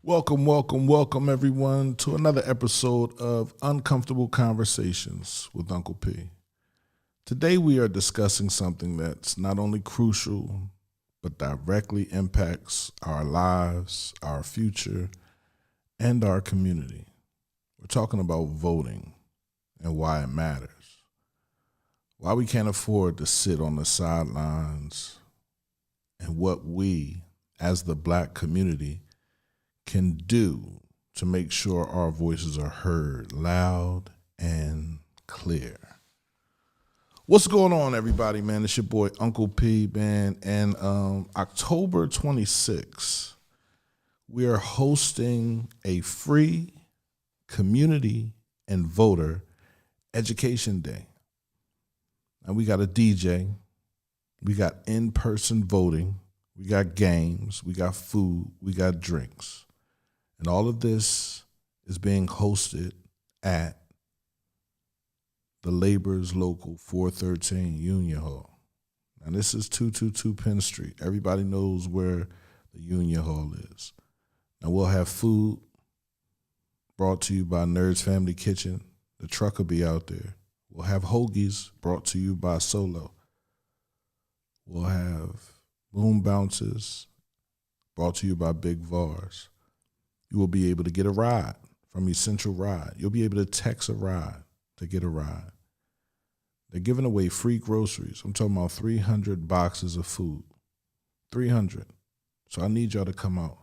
Welcome, everyone, to another episode of Uncomfortable Conversations with Uncle P. Today, we are discussing something that's not only crucial, but directly impacts our lives, our future, and our community. We're talking about voting and why it matters. Why we can't afford to sit on the sidelines, and what we, as the Black community, can do to make sure our voices are heard loud and clear. What's going on, everybody, man? It's your boy Uncle P, man. And October 26th, we are hosting a free community and voter education day. And we got a DJ, we got in-person voting, we got games, we got food, we got drinks. And all of this is being hosted at the Labor's Local 413 Union Hall. And this is 222 Penn Street. Everybody knows where the Union Hall is. Now we'll have food brought to you by Nerds Family Kitchen. The truck will be out there. We'll have hoagies brought to you by Solo. We'll have boom bounces brought to you by Big Vars. You will be able to get a ride from Essential Ride. You'll be able to text a ride to get a ride. They're giving away free groceries. I'm talking about 300 boxes of food. 300. So I need y'all to come out,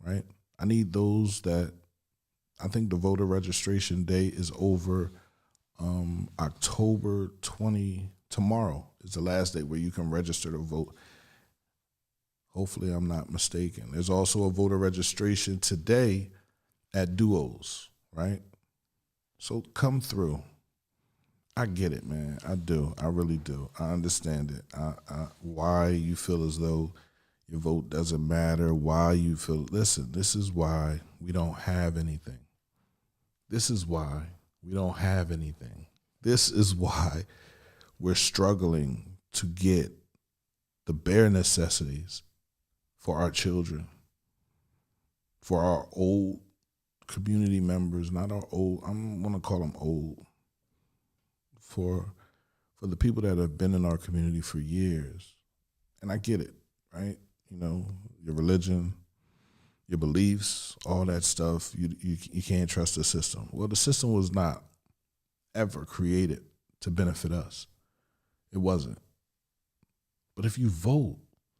right? I need those that, I think the voter registration day is over October 20. Tomorrow is the last day where you can register to vote. Hopefully I'm not mistaken. There's also a voter registration today at Duos, right? So come through. I get it, man. I do. I really do. I understand it. Why you feel as though your vote doesn't matter, why you feel, listen, this is why we don't have anything. This is why we don't have anything. This is why we're struggling to get the bare necessities for our children, for our old community members, not our old, I'm going to call them old, for the people that have been in our community for years. And I get it, right? You know, your religion, your beliefs, all that stuff, you can't trust the system. Well, the system was not ever created to benefit us. It wasn't. But if you vote,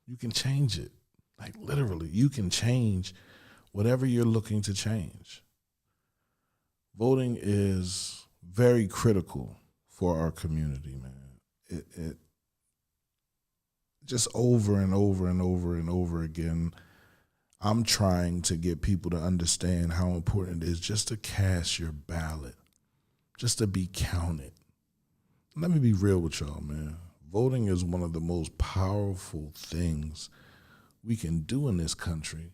you can change it. Like literally, you can change whatever you're looking to change. Voting is very critical for our community, man. It just over and over and over and over again, I'm trying to get people to understand how important it is just to cast your ballot, just to be counted. Let me be real with y'all, man. Voting is one of the most powerful things we can do in this country.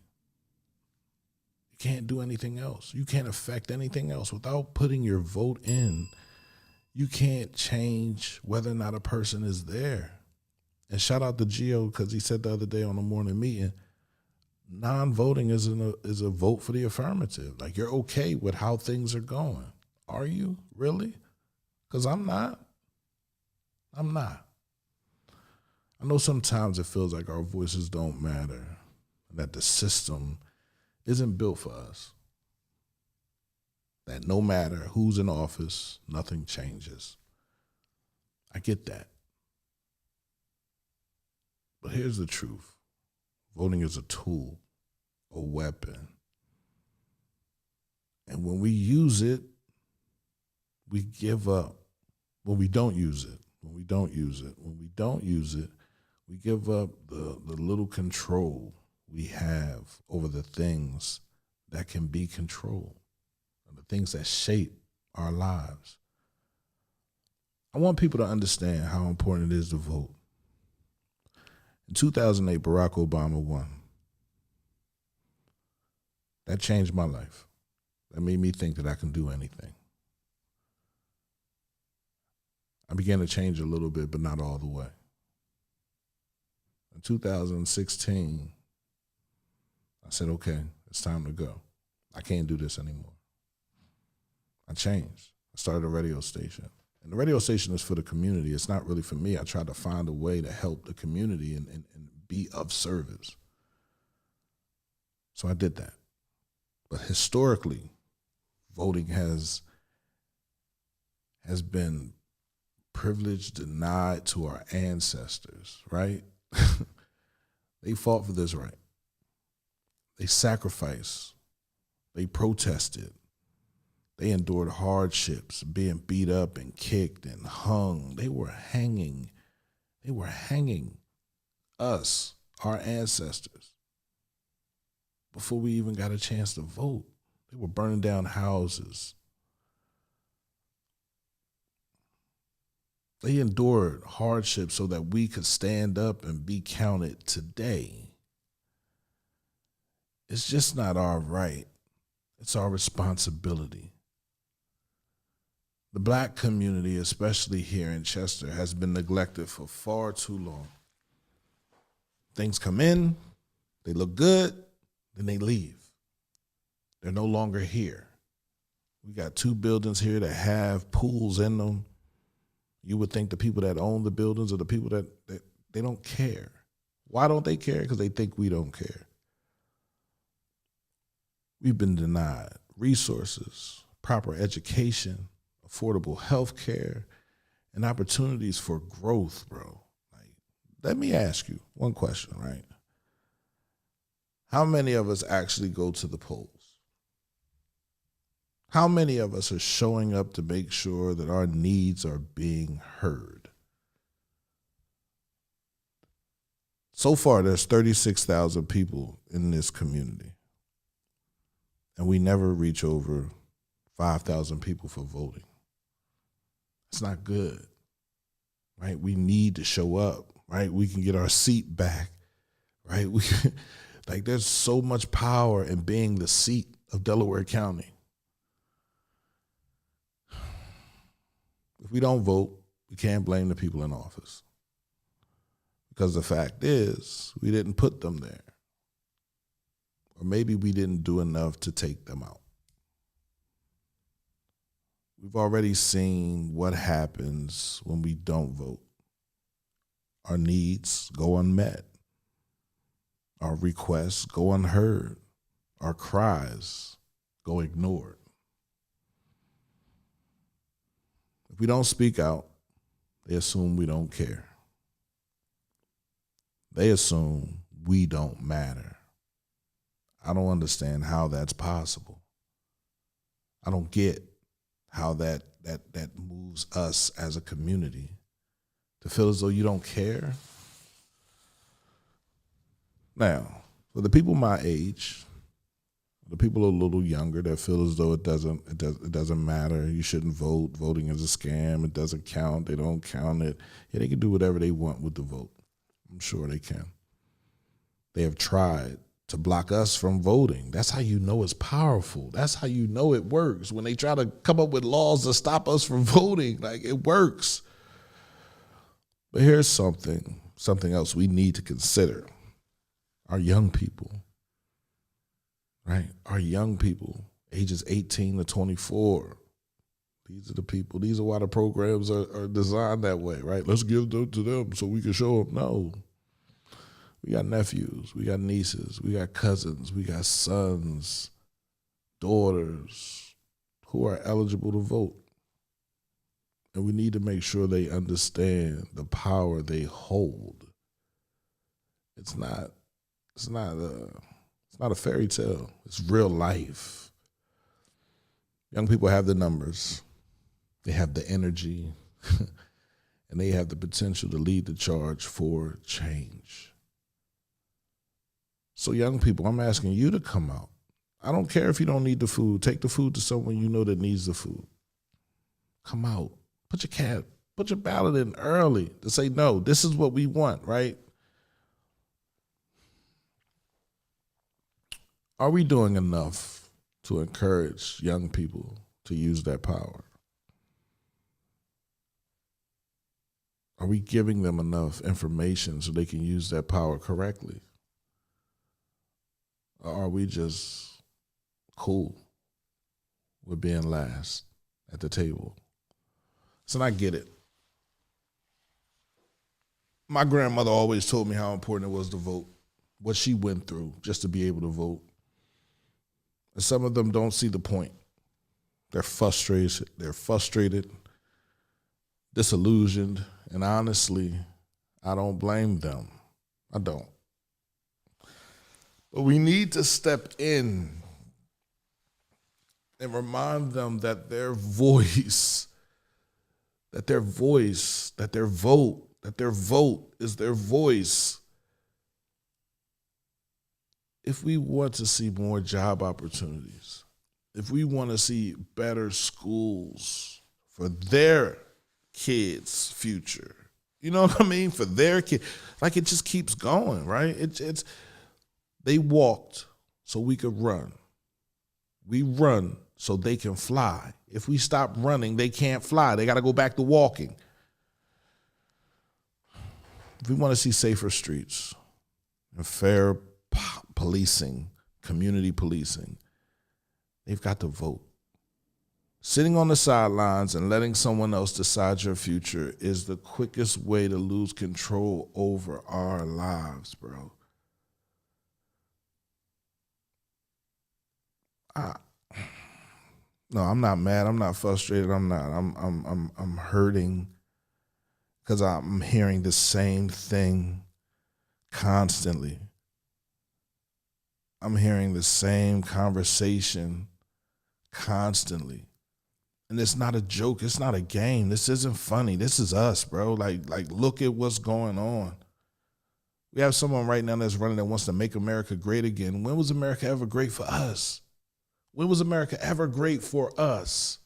You can't do anything else. You can't affect anything else. Without putting your vote in, you can't change whether or not a person is there. And shout out to Gio, because he said the other day on the morning meeting, non-voting is a vote for the affirmative. Like, you're okay with how things are going. Are you? Really? Because I'm not. I'm not. I know sometimes it feels like our voices don't matter, that the system isn't built for us, that no matter who's in office, nothing changes. I get that. But here's the truth. Voting is a tool, a weapon. And when we use it, we give up. When we don't use it, we give up the little control we have over the things that can be controlled, the things that shape our lives. I want people to understand how important it is to vote. In 2008, Barack Obama won. That changed my life. That made me think that I can do anything. I began to change a little bit, but not all the way. In 2016, I said, okay, It's time to go. I can't do this anymore. I changed. I started a radio station. And the radio station is for the community. It's not really for me. I tried to find a way to help the community and be of service. So I did that. But historically, voting has been privileged, denied to our ancestors, right? They fought for this right. They sacrificed. They protested. They endured hardships, being beat up and kicked and hung. They were hanging us, our ancestors, before we even got a chance to vote. They were burning down houses. They endured hardship so that we could stand up and be counted today. It's just not our right. It's our responsibility. The black community, especially here in Chester, has been neglected for far too long. Things come in, they look good, then they leave. They're no longer here. We got 2 buildings here that have pools in them. You would think the people that own the buildings are the people that they don't care. Why don't they care? Because they think we don't care. We've been denied resources, proper education, affordable health care, and opportunities for growth, bro. Like, let me ask you one question, right? How many of us actually go to the polls? How many of us are showing up to make sure that our needs are being heard? So far, there's 36,000 people in this community, and we never reach over 5,000 people for voting. It's not good, right? We need to show up, right? We can get our seat back, right? Like, there's so much power in being the seat of Delaware County. If we don't vote, we can't blame the people in office. Because the fact is, we didn't put them there. Or maybe we didn't do enough to take them out. We've already seen what happens when we don't vote. Our needs go unmet. Our requests go unheard. Our cries go ignored. If we don't speak out, they assume we don't care. They assume we don't matter. I don't understand how that's possible. I don't get how that moves us as a community to feel as though you don't care. Now, for the people my age, the people a little younger that feel as though it doesn't matter, you shouldn't vote, voting is a scam, it doesn't count, they don't count it. Yeah, they can do whatever they want with the vote. I'm sure they can. They have tried to block us from voting. That's how you know it's powerful. That's how you know it works. When they try to come up with laws to stop us from voting, like, it works. But here's something else we need to consider. Our young people, right? Our young people, ages 18 to 24. These are the people. These are why the programs are designed that way, right? Let's give them to them so we can show them. No. We got nephews, we got nieces, we got cousins, we got sons, daughters who are eligible to vote. And we need to make sure they understand the power they hold. It's not a fairy tale. It's real life. Young people have the numbers. They have the energy. And they have the potential to lead the charge for change. So young people, I'm asking you to come out. I don't care if you don't need the food. Take the food to someone you know that needs the food. Come out. Put your ballot in early to say, no, this is what we want, right? Are we doing enough to encourage young people to use that power? Are we giving them enough information so they can use that power correctly? Or are we just cool with being last at the table? So I get it. My grandmother always told me how important it was to vote, what she went through just to be able to vote. And some of them don't see the point. They're frustrated, disillusioned, and honestly, I don't blame them. I don't. But we need to step in and remind them that their voice, that their voice, that their vote is their voice. If we want to see more job opportunities, if we want to see better schools for their kids' future, you know what I mean? For their kid, like it just keeps going, right? It's they walked so we could run. We run so they can fly. If we stop running, they can't fly. They got to go back to walking. If we want to see safer streets and fair policing, community policing, they've got to vote. Sitting on the sidelines and letting someone else decide your future is the quickest way to lose control over our lives, bro. No, I'm not mad. I'm not frustrated. I'm hurting because I'm hearing the same thing constantly. I'm hearing the same conversation constantly. And it's not a joke. It's not a game. This isn't funny. This is us, bro. Like look at what's going on. We have someone right now that's running that wants to make America great again. When was America ever great for us? When was America ever great for us?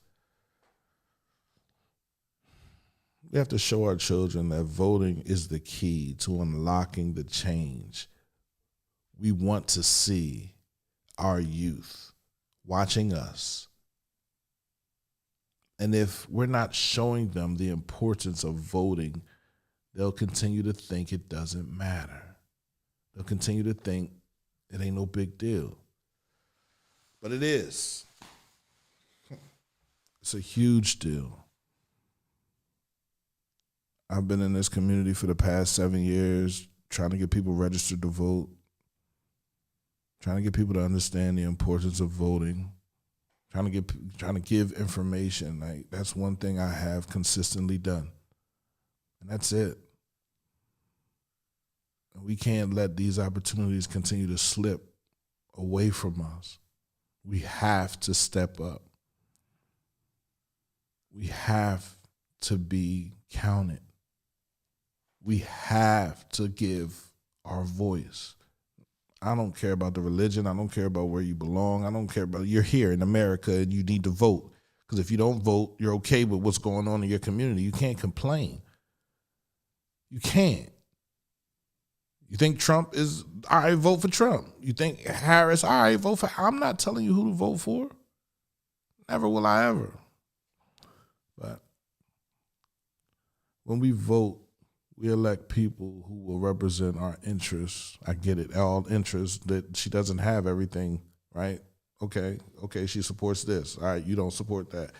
We have to show our children that voting is the key to unlocking the change we want to see our youth watching us. And if we're not showing them the importance of voting, they'll continue to think it doesn't matter. They'll continue to think it ain't no big deal. But it is. It's a huge deal. I've been in this community for the past 7 years, trying to get people registered to vote, trying to get people to understand the importance of voting, trying to give information. Like that's one thing I have consistently done. And that's it. We can't let these opportunities continue to slip away from us. We have to step up. We have to be counted. We have to give our voice. I don't care about the religion. I don't care about where you belong. I don't care about, you're here in America and you need to vote. Because if you don't vote, you're okay with what's going on in your community. You can't complain. You can't. You think Trump is, all right, vote for Trump. You think Harris, all right, vote for, I'm not telling you who to vote for. Never will I ever. But when we vote, we elect people who will represent our interests. I get it, all interests, that she doesn't have everything, right? Okay, she supports this. All right, you don't support that.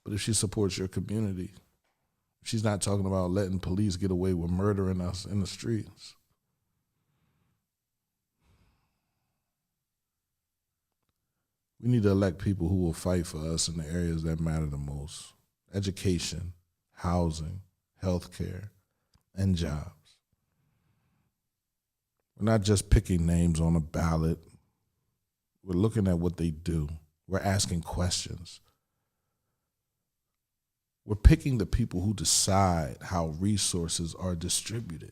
But if she supports your community, she's not talking about letting police get away with murdering us in the streets. We need to elect people who will fight for us in the areas that matter the most. Education, housing, healthcare, and jobs. We're not just picking names on a ballot. We're looking at what they do. We're asking questions. We're picking the people who decide how resources are distributed.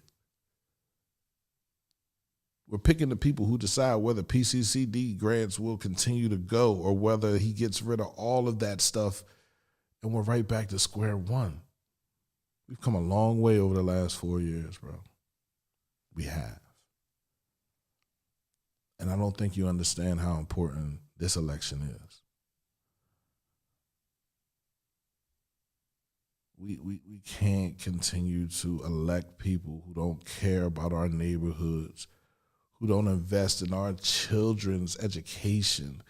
We're picking the people who decide whether PCCD grants will continue to go or whether he gets rid of all of that stuff and we're right back to square one. We've come a long way over the last 4 years, bro. We have. And I don't think you understand how important this election is. We can't continue to elect people who don't care about our neighborhoods, who don't invest in our children's education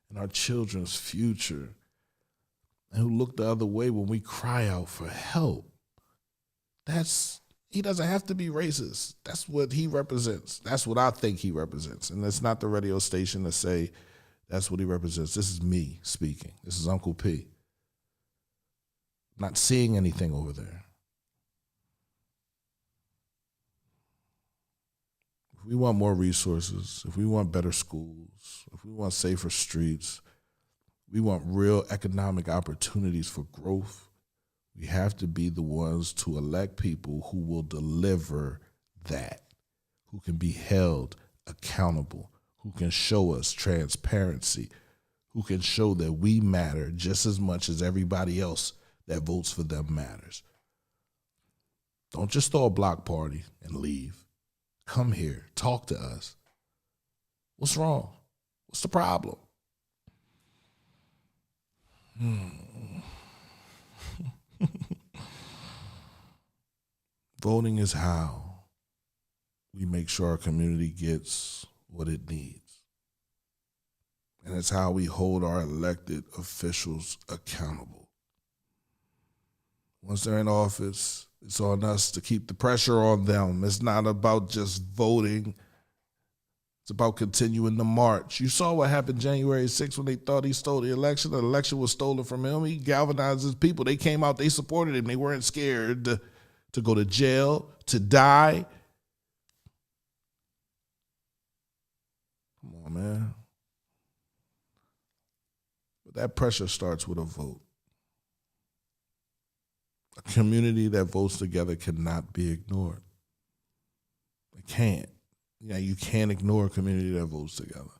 and our children's future, and who look the other way when we cry out for help. He doesn't have to be racist. That's what he represents. That's what I think he represents. And it's not the radio station to say that's what he represents. This is me speaking. This is Uncle P. Not seeing anything over there. If we want more resources, if we want better schools, if we want safer streets, we want real economic opportunities for growth, we have to be the ones to elect people who will deliver that, who can be held accountable, who can show us transparency, who can show that we matter just as much as everybody else that votes for them matters. Don't just throw a block party and leave. Come here, talk to us. What's wrong? What's the problem? Voting is how we make sure our community gets what it needs. And it's how we hold our elected officials accountable. Once they're in office, it's on us to keep the pressure on them. It's not about just voting. It's about continuing the march. You saw what happened January 6th when they thought he stole the election. The election was stolen from him. He galvanized his people. They came out, they supported him. They weren't scared to go to jail, to die. Come on, man. But that pressure starts with a vote. A community that votes together cannot be ignored. It can't. You can't ignore a community that votes together.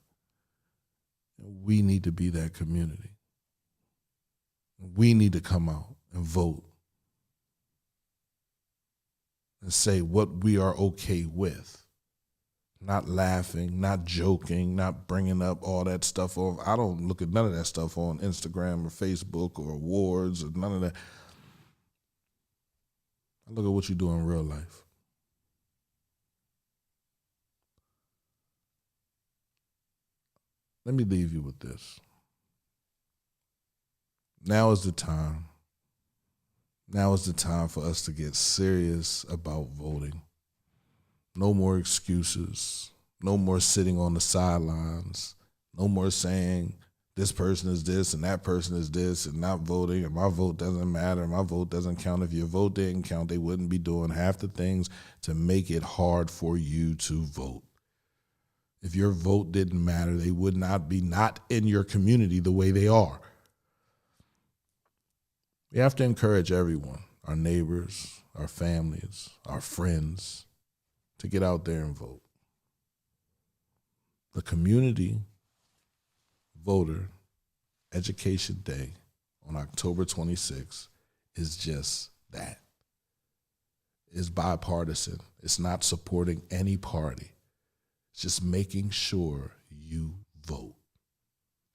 We need to be that community. We need to come out and vote and say what we are okay with. Not laughing, not joking, not bringing up all that stuff. I don't look at none of that stuff on Instagram or Facebook or awards or none of that. I look at what you do in real life. Let me leave you with this. Now is the time. Now is the time for us to get serious about voting. No more excuses. No more sitting on the sidelines. No more saying this person is this and that person is this and not voting and my vote doesn't matter, my vote doesn't count. If your vote didn't count, they wouldn't be doing half the things to make it hard for you to vote. If your vote didn't matter, they would not be not in your community the way they are. We have to encourage everyone, our neighbors, our families, our friends, to get out there and vote. The Community Voter Education Day on October 26th is just that. It's bipartisan. It's not supporting any party. It's just making sure you vote.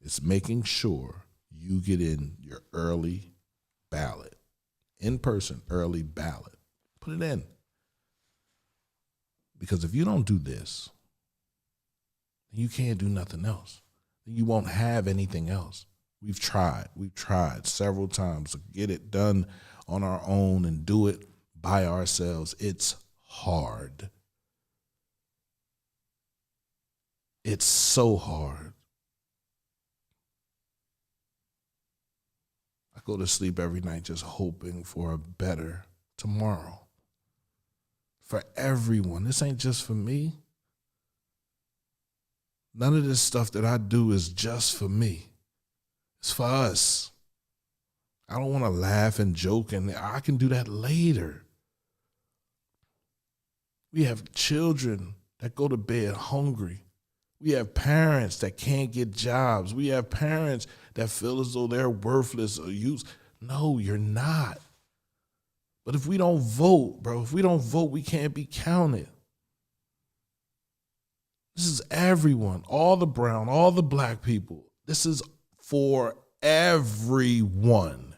It's making sure you get in your early ballot, in-person early ballot. Put it in. Because if you don't do this, you can't do nothing else. You won't have anything else. We've tried several times to get it done on our own and do it by ourselves. It's hard. It's so hard. I go to sleep every night just hoping for a better tomorrow. For everyone. This ain't just for me. None of this stuff that I do is just for me. It's for us. I don't want to laugh and joke, and I can do that later. We have children that go to bed hungry. We have parents that can't get jobs. We have parents that feel as though they're worthless or useless. No, you're not. But if we don't vote, bro, we can't be counted. This is everyone, all the brown, all the black people. This is for everyone.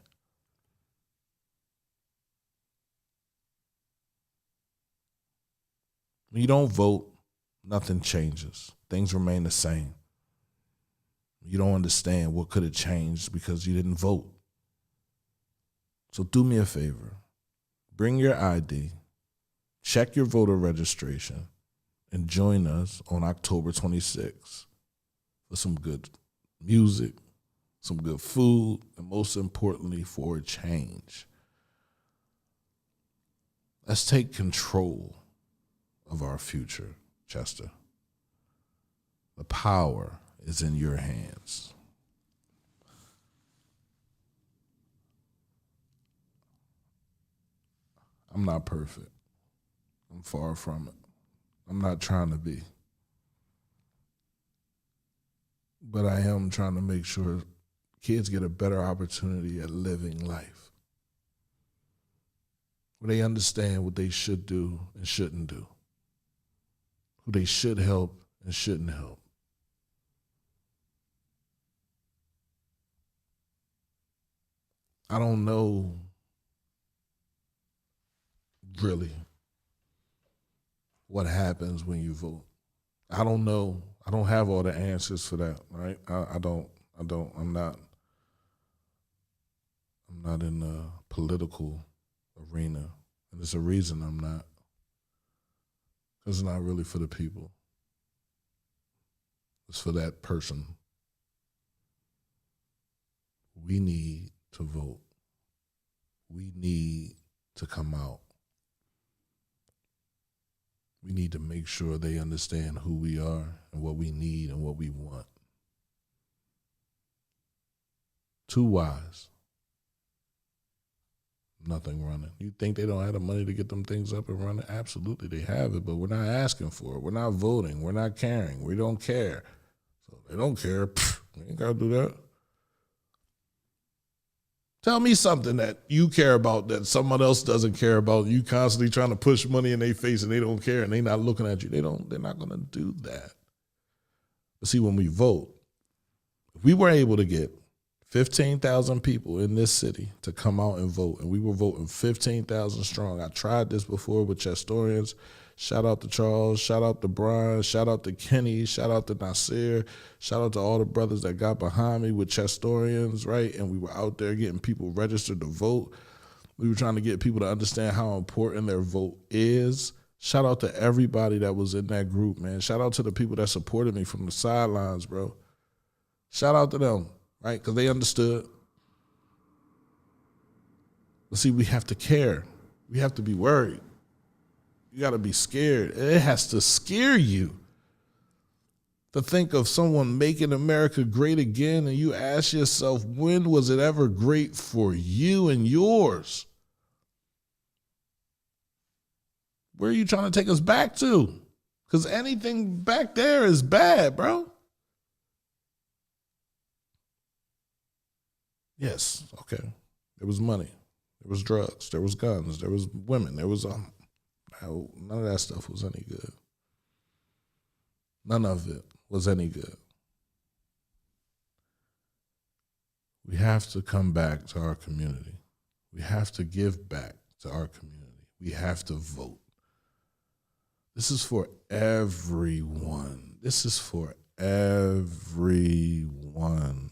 When you don't vote, nothing changes. Things remain the same. You don't understand what could have changed because you didn't vote. So do me a favor. Bring your ID, check your voter registration, and join us on October 26th for some good music, some good food, and most importantly, for a change. Let's take control of our future, Chester. The power is in your hands. I'm not perfect. I'm far from it. I'm not trying to be. But I am trying to make sure kids get a better opportunity at living life, where they understand what they should do and shouldn't do, who they should help and shouldn't help. I don't know really what happens when you vote. I don't know. I don't have all the answers for that, right? I don't. I'm not in the political arena. And there's a reason I'm not. Because it's not really for the people. It's for that person. We need to vote. We need to come out. We need to make sure they understand who we are and what we need and what we want. Too wise. Nothing running. You think they don't have the money to get them things up and running? Absolutely, they have it, but we're not asking for it. We're not voting. We're not caring. We don't care. So they don't care. We ain't got to do that. Tell me something that you care about that someone else doesn't care about. You constantly trying to push money in their face and they don't care and they not looking at you. They're not going to do that. But see, when we vote, if we were able to get 15,000 people in this city to come out and vote, and we were voting 15,000 strong. I tried this before with Chestorians. Shout out to Charles, shout out to Brian, shout out to Kenny, shout out to Nasir, shout out to all the brothers that got behind me with Chestorians, right? And we were out there getting people registered to vote. We were trying to get people to understand how important their vote is. Shout out to everybody that was in that group, man. Shout out to the people that supported me from the sidelines, bro. Shout out to them, right? Because they understood. But see, we have to care. We have to be worried. You got to be scared. It has to scare you to think of someone making America great again, and you ask yourself, when was it ever great for you and yours? Where are you trying to take us back to? Because anything back there is bad, bro. Yes, okay. There was money. There was drugs. There was guns. There was women. There was none of that stuff was any good. None of it was any good. We have to come back to our community. We have to give back to our community. We have to vote. This is for everyone. This is for everyone.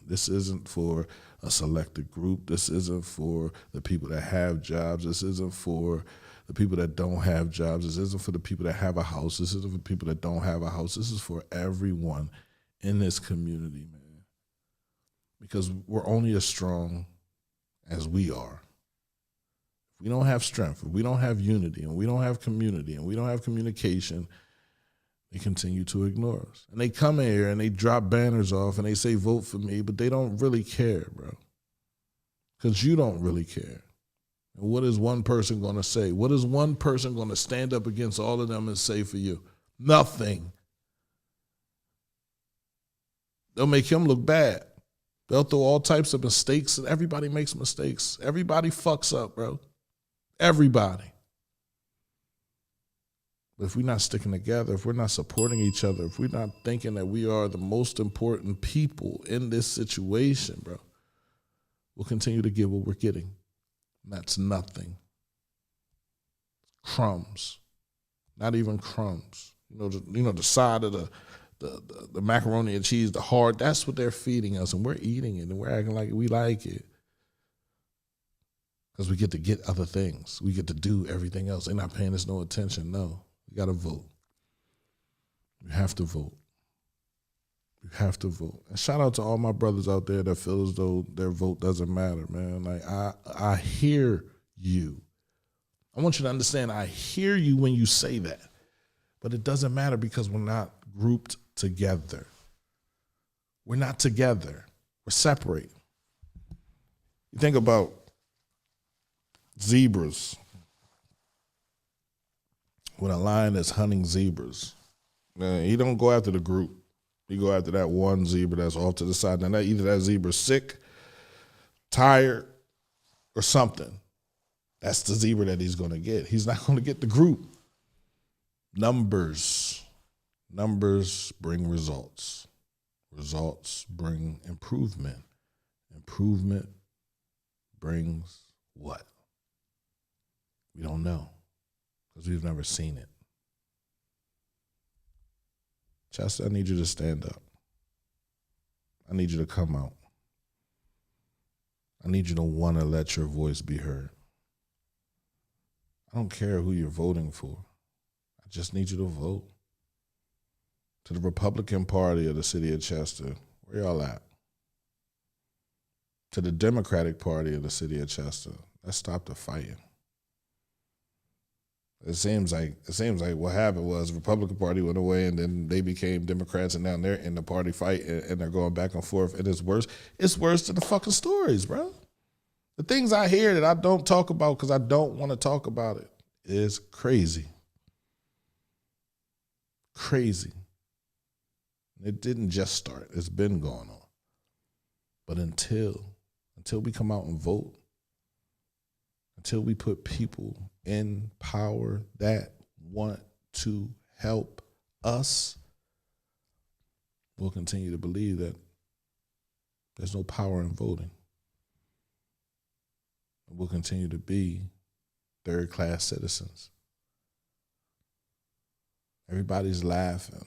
This isn't for a selected group. This isn't for the people that have jobs. This isn't for the people that don't have jobs. This isn't for the people that have a house. This isn't for people that don't have a house. This is for everyone in this community, man. Because we're only as strong as we are. If we don't have strength, if we don't have unity, and we don't have community, and we don't have communication, they continue to ignore us. And they come in here and they drop banners off and they say, vote for me, but they don't really care, bro. Because you don't really care. And what is one person going to say? What is one person going to stand up against all of them and say for you? Nothing. They'll make him look bad. They'll throw all types of mistakes, and everybody makes mistakes. Everybody fucks up, bro. Everybody. But if we're not sticking together, if we're not supporting each other, if we're not thinking that we are the most important people in this situation, bro, we'll continue to get what we're getting. And that's nothing. Crumbs. Not even crumbs. The side of the macaroni and cheese, the hard. That's what they're feeding us, and we're eating it, and we're acting like we like it because we get other things. We get to do everything else. They're not paying us no attention. No, we got to vote. You have to vote. You have to vote. And shout out to all my brothers out there that feel as though their vote doesn't matter, man. Like I hear you. I want you to understand, I hear you when you say that. But it doesn't matter because we're not grouped together. We're not together. We're separate. You think about zebras. When a lion is hunting zebras, man, he don't go after the group. He go after that one zebra that's off to the side. Now, either that zebra's sick, tired, or something. That's the zebra that he's going to get. He's not going to get the group. Numbers bring results. Results bring improvement. Improvement brings what? We don't know because we've never seen it. Chester, I need you to stand up. I need you to come out. I need you to want to let your voice be heard. I don't care who you're voting for. I just need you to vote. To the Republican Party of the city of Chester, where y'all at? To the Democratic Party of the city of Chester, let's stop the fighting. It seems like what happened was the Republican Party went away and then they became Democrats and now they're in the party fight and they're going back and forth and it's worse. It's worse than the fucking stories, bro. The things I hear that I don't talk about because I don't want to talk about it is crazy. Crazy. It didn't just start. It's been going on. But until we come out and vote, until we put people in power that want to help us, we'll continue to believe that there's no power in voting. And we'll continue to be third-class citizens. Everybody's laughing.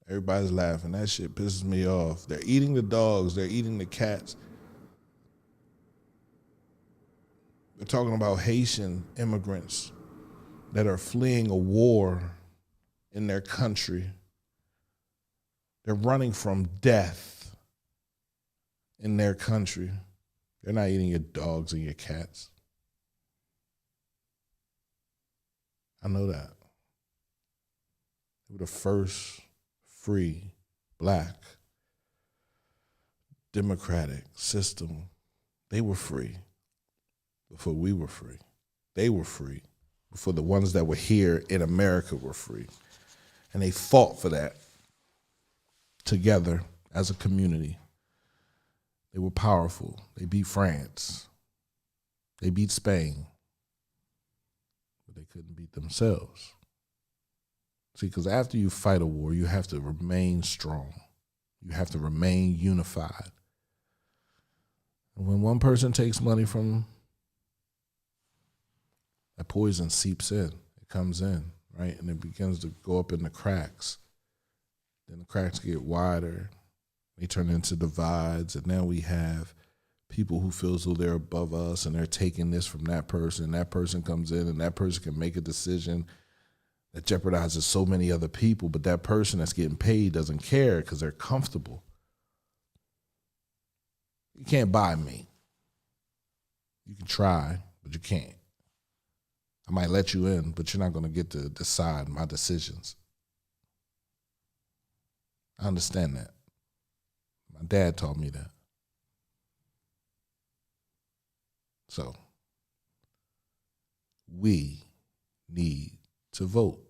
Everybody's laughing. That shit pisses me off. They're eating the dogs. They're eating the cats. They're talking about Haitian immigrants that are fleeing a war in their country. They're running from death in their country. They're not eating your dogs and your cats. I know that. They were the first free, black, democratic system. They were free before we were free. They were free before the ones that were here in America were free. And they fought for that together as a community. They were powerful. They beat France. They beat Spain. But they couldn't beat themselves. See, because after you fight a war, you have to remain strong. You have to remain unified. And when one person takes money from, that poison seeps in. It comes in, right? And it begins to go up in the cracks. Then the cracks get wider. They turn into divides. And now we have people who feel as though they're above us and they're taking this from that person. That person comes in and that person can make a decision that jeopardizes so many other people, but that person that's getting paid doesn't care because they're comfortable. You can't buy me. You can try, but you can't. I might let you in, but you're not going to get to decide my decisions. I understand that. My dad taught me that. So, we need to vote,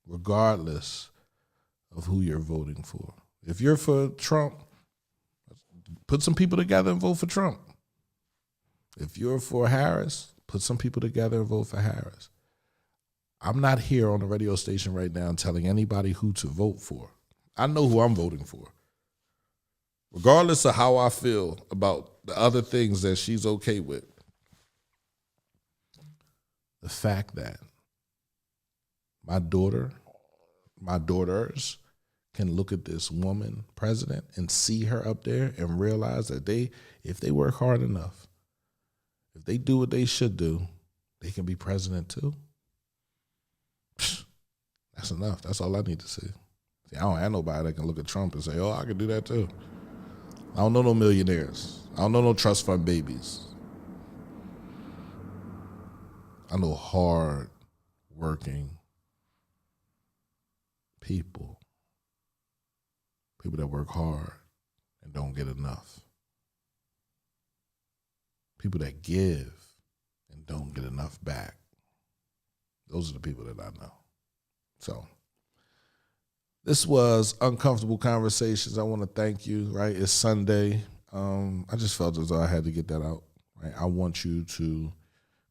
regardless of who you're voting for. If you're for Trump, put some people together and vote for Trump. If you're for Harris, put some people together and vote for Harris. I'm not here on the radio station right now telling anybody who to vote for. I know who I'm voting for. Regardless of how I feel about the other things that she's okay with. The fact that my daughter my daughters can look at this woman president and see her up there and realize that if they work hard enough, if they do what they should do, they can be president too. That's enough. That's all I need to see. See, I don't have nobody that can look at Trump and say, oh, I can do that too. I don't know no millionaires. I don't know no trust fund babies. I know hard working people. People that work hard and don't get enough. People that give and don't get enough back. Those are the people that I know. So this was Uncomfortable Conversations. I want to thank you, right? It's Sunday. I just felt as though I had to get that out, right? I want you to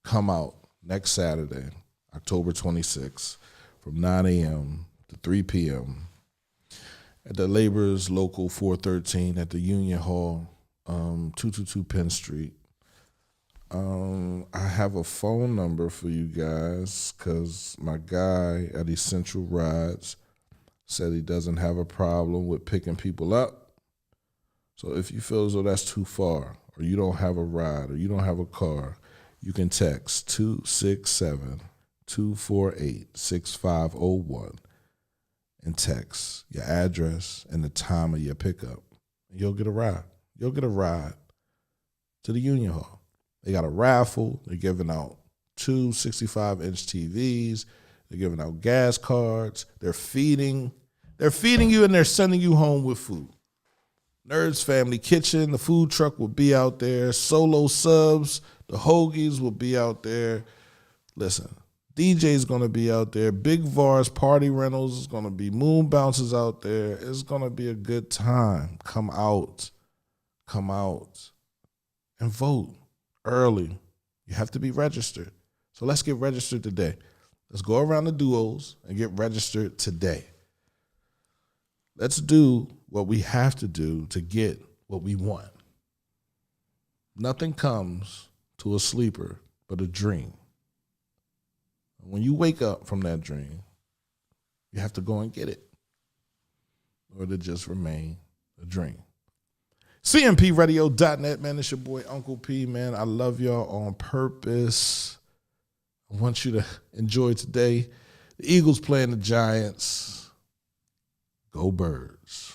come out next Saturday, October 26th, from 9 a.m. to 3 p.m. at the Laborers Local 413 at the Union Hall, 222 Penn Street. I have a phone number for you guys because my guy at Essential Rides said he doesn't have a problem with picking people up. So if you feel as though that's too far, or you don't have a ride, or you don't have a car, you can text 267-248-6501 and text your address and the time of your pickup. And you'll get a ride. You'll get a ride to the Union Hall. They got a raffle. They're giving out 2 65-inch TVs. They're giving out gas cards. They're feeding you, and they're sending you home with food. Nerds Family Kitchen, the food truck will be out there. Solo Subs, the Hoagies will be out there. Listen, DJ's going to be out there. Big Vars Party Rentals is going to be. Moon Bouncers out there. It's going to be a good time. Come out and vote early. You have to be registered. So let's get registered today. Let's go around the duos and get registered today. Let's do what we have to do to get what we want. Nothing comes to a sleeper but a dream. When you wake up from that dream, you have to go and get it, or to just remain a dream. CMPRadio.net, man. It's your boy Uncle P, man. I love y'all on purpose. I want you to enjoy today. The Eagles playing the Giants. Go Birds.